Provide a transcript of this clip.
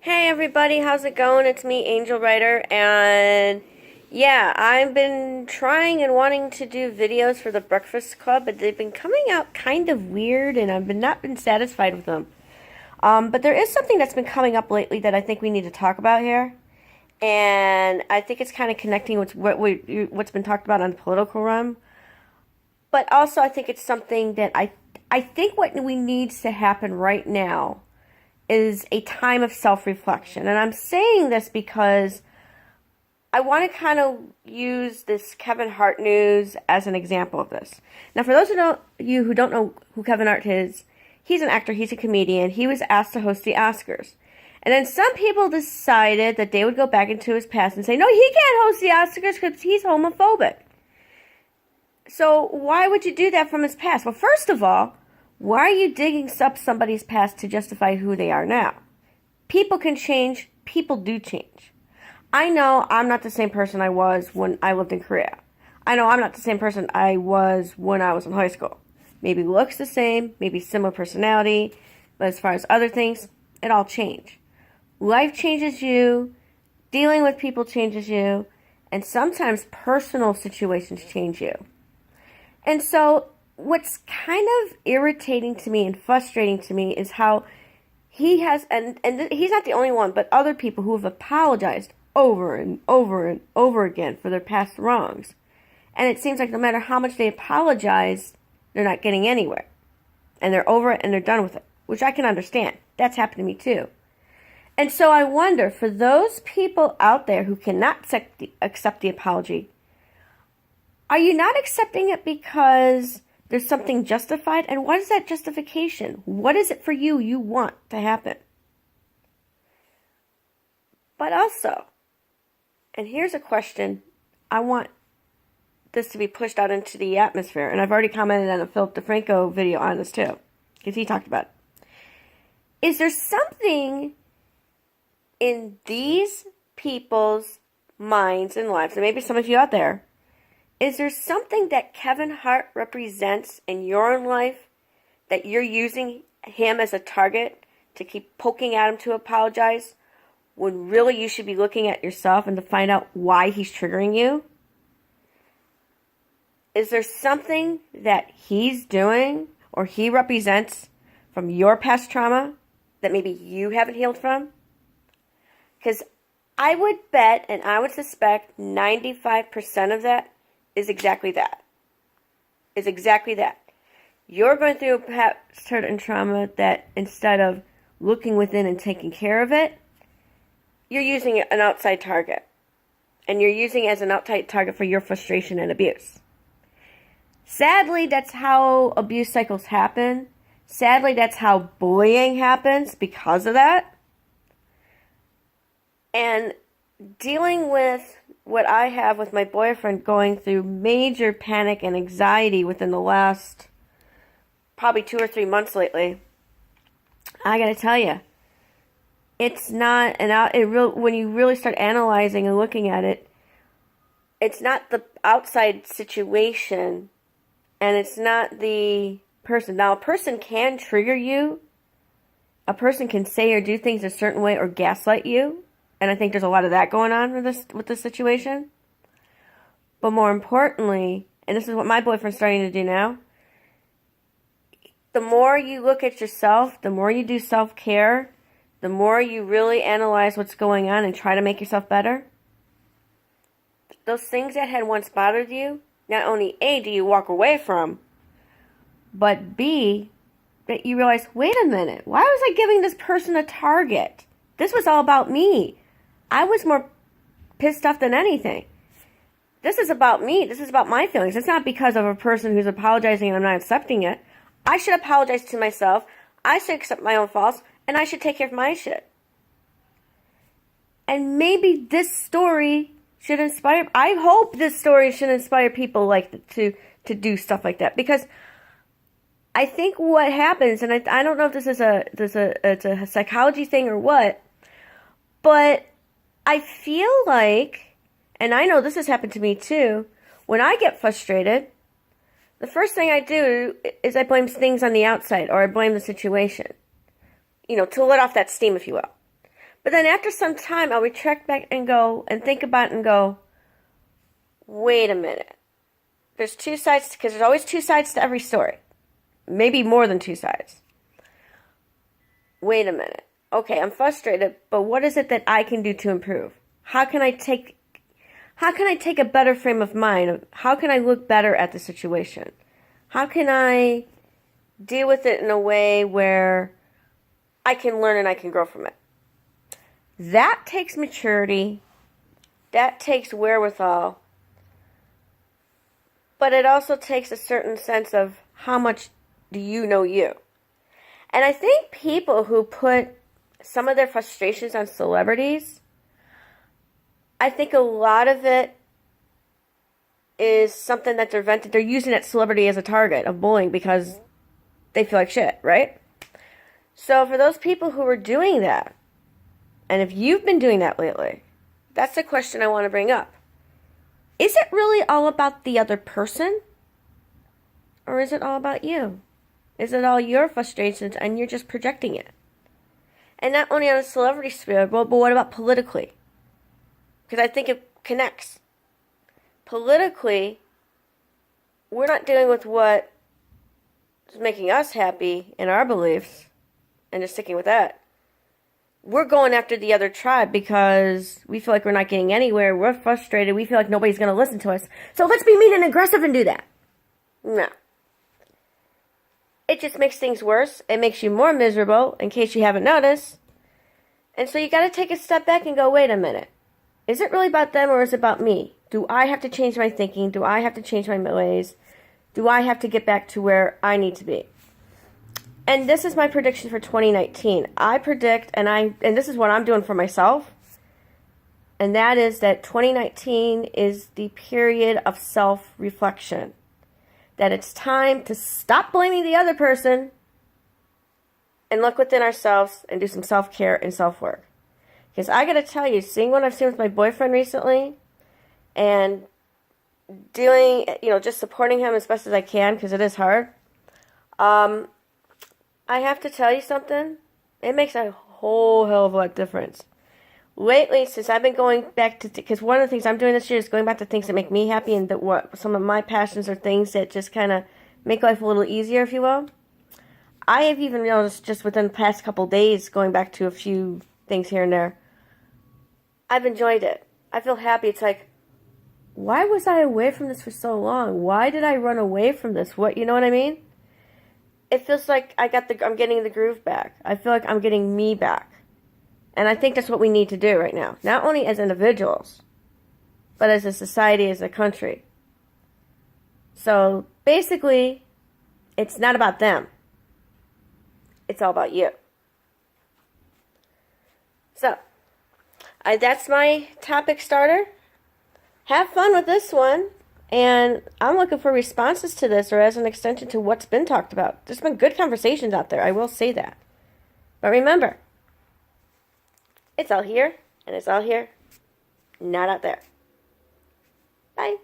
Hey everybody, how's it going? It's me, Angelwriter, and yeah, I've been trying and wanting to do videos for the Breakfast Club, but they've been coming out kind of weird, and I've not been satisfied with them. But there is something that's been coming up lately that I think we need to talk about here, and I think it's kind of connecting with what's been talked about on the political realm. But also, I think it's something that I think what we needs to happen right now is a time of self-reflection. And I'm saying this because I want to kind of use this Kevin Hart news as an example of this. Now, for those who don't know who Kevin Hart is, he's an actor, he's a comedian. He was asked to host the Oscars. And then some people decided that they would go back into his past and say, no, he can't host the Oscars because he's homophobic. So why would you do that from his past? Well, first of all, why are you digging up somebody's past to justify who they are now? People can change. People do change. I know I'm not the same person I was when I lived in Korea. I know I'm not the same person I was when I was in high school. Maybe looks the same, maybe similar personality, but as far as other things, it all changed. Life changes you, dealing with people changes you, and sometimes personal situations change you. And so what's kind of irritating to me and frustrating to me is how he has, and he's not the only one, but other people who have apologized over and over and over again for their past wrongs. And it seems like no matter how much they apologize, they're not getting anywhere. And they're over it and they're done with it, which I can understand. That's happened to me too. And so I wonder, for those people out there who cannot accept the apology, are you not accepting it because there's something justified? And what is that justification? What is it for you want to happen? But also, and here's a question, I want this to be pushed out into the atmosphere, and I've already commented on a Philip DeFranco video on this too, because he talked about it. Is there something in these people's minds and lives, and maybe some of you out there, is there something that Kevin Hart represents in your own life that you're using him as a target to keep poking at him to apologize, when really you should be looking at yourself and to find out why he's triggering you? Is there something that he's doing or he represents from your past trauma that maybe you haven't healed from? Because I would bet and I would suspect 95% of that is exactly that. Is exactly that. You're going through a past hurt and trauma that instead of looking within and taking care of it, you're using an outside target. And you're using it as an outside target for your frustration and abuse. Sadly, that's how abuse cycles happen. Sadly, that's how bullying happens because of that. And dealing with what I have with my boyfriend going through major panic and anxiety within the last probably 2 or 3 months lately, I gotta tell you, it's not when you really start analyzing and looking at it, it's not the outside situation and it's not the person. Now, a person can trigger you. A person can say or do things a certain way or gaslight you. And I think there's a lot of that going on with this situation. But more importantly, and this is what my boyfriend's starting to do now, the more you look at yourself, the more you do self-care, the more you really analyze what's going on and try to make yourself better, those things that had once bothered you, not only A, do you walk away from, but B, that you realize, wait a minute, why was I giving this person a target? This was all about me. I was more pissed off than anything. This is about me. This is about my feelings. It's not because of a person who's apologizing and I'm not accepting it. I should apologize to myself. I should accept my own faults. And I should take care of my shit. And maybe this story should inspire... I hope this story should inspire people like to do stuff like that. Because I think what happens, and I don't know if this is it's a psychology thing or what, but I feel like, and I know this has happened to me too, when I get frustrated, the first thing I do is I blame things on the outside, or I blame the situation. To let off that steam, if you will. But then after some time, I'll retract back and go and think about it and go, wait a minute. There's two sides, because there's always two sides to every story. Maybe more than two sides. Wait a minute. Okay, I'm frustrated, but what is it that I can do to improve? How can I take a better frame of mind? How can I look better at the situation? How can I deal with it in a way where I can learn and I can grow from it? That takes maturity. That takes wherewithal. But it also takes a certain sense of how much do you know you? And I think people who put some of their frustrations on celebrities, I think a lot of it is something that they're vented. They're using that celebrity as a target of bullying because they feel like shit, right? So for those people who are doing that, and if you've been doing that lately, that's the question I want to bring up. Is it really all about the other person? Or is it all about you? Is it all your frustrations and you're just projecting it? And not only on a celebrity sphere, but what about politically? Because I think it connects. Politically, we're not dealing with what is making us happy in our beliefs and just sticking with that. We're going after the other tribe because we feel like we're not getting anywhere. We're frustrated. We feel like nobody's going to listen to us. So let's be mean and aggressive and do that. No. It just makes things worse. It makes you more miserable, in case you haven't noticed. And so you got to take a step back and go, wait a minute. Is it really about them or is it about me? Do I have to change my thinking? Do I have to change my ways? Do I have to get back to where I need to be? And this is my prediction for 2019. I predict, and this is what I'm doing for myself, and that is that 2019 is the period of self-reflection. That it's time to stop blaming the other person and look within ourselves and do some self-care and self-work. Because I got to tell you, seeing what I've seen with my boyfriend recently and doing, just supporting him as best as I can, because it is hard, I have to tell you something. It makes a whole hell of a lot of difference. Lately, since I've been going back to, because one of the things I'm doing this year is going back to things that make me happy and that what some of my passions are things that just kind of make life a little easier, if you will. I have even noticed just within the past couple days, going back to a few things here and there, I've enjoyed it. I feel happy. It's like, why was I away from this for so long? Why did I run away from this? What, you know what I mean? It feels like I'm getting the groove back. I feel like I'm getting me back. And I think that's what we need to do right now. Not only as individuals, but as a society, as a country. So basically, it's not about them. It's all about you. So, that's my topic starter. Have fun with this one. And I'm looking for responses to this or as an extension to what's been talked about. There's been good conversations out there. I will say that. But remember, it's all here and it's all here, not out there. Bye.